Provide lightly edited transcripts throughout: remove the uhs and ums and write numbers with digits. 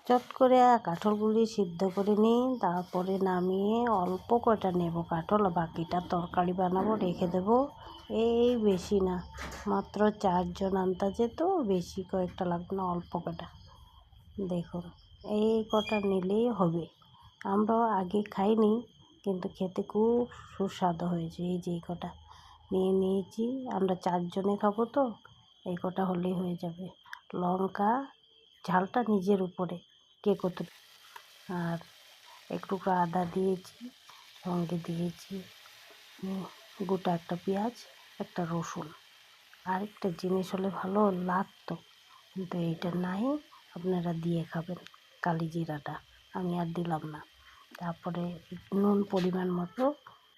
চট করে কাঁঠালগুলি সিদ্ধ করে নিই, তারপরে নামিয়ে অল্প কটা নেব কাঁঠাল, বাকিটা তরকারি বানাবো, রেখে দেবো। এই বেশি না, মাত্র 4 জন আন্দাজে, তো বেশি কয়েকটা লাগবে না, অল্প কটা। দেখুন এই কটা নিলেই হবে। আমরাও আগে খাইনি, কিন্তু খেতে খুব সুস্বাদু হয়েছে। এই যে এই কটা নিয়েছি, আমরা 4 জনে খাবো, তো এই কটা হলেই হয়ে যাবে। লঙ্কা ঝালটা নিজের উপরে, কে কত। আর একটু আদা দিয়েছি, সঙ্গে দিয়েছি গোটা একটা পেঁয়াজ, একটা রসুন। আরেকটা জিনিস হলে ভালো লাগতো, কিন্তু এইটা নাই, আপনারা দিয়ে খাবেন, কালি জিরাটা। আমি আর দিলাম না। তারপরে নুন পরিমাণ মতো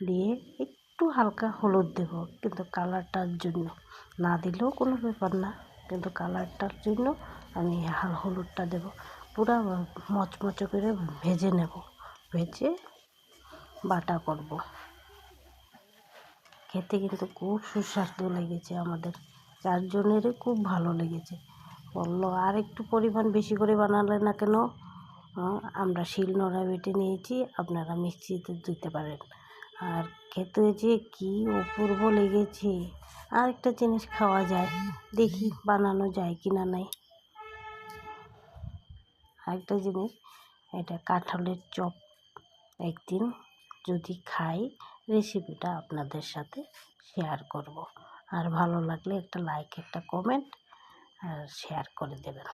দিয়ে একটু হালকা হলুদ দেব, কিন্তু কালারটার জন্য। না দিলেও কোনো ব্যাপার না, কিন্তু কালারটার জন্য আমি হলুদটা দেব। পুরো মচমচে করে ভেজে নেব, ভেজে বাটা করব। খেতে কিন্তু খুব সুস্বাদু লেগেছে, আমাদের 4 জনেরই খুব ভালো লেগেছে। বললো আর একটু পরিমাণ বেশি করে বানালে না কেন? আমরা শিলনোড়া বেটে নিয়েছি, আপনারা মিক্সিতে দিতে পারেন। আর খেতে যে কী অপূর্ব লেগেছে। আর একটা জিনিস খাওয়া যায়, দেখি বানানো যায় কি না নাই। আরেকটা জিনিস, এটা কাঁঠালের চপ। একদিন যদি খাই, রেসিপিটা আপনাদের সাথে শেয়ার করব। আর ভালো লাগলে একটা লাইক, একটা কমেন্ট আর শেয়ার করে দেবেন।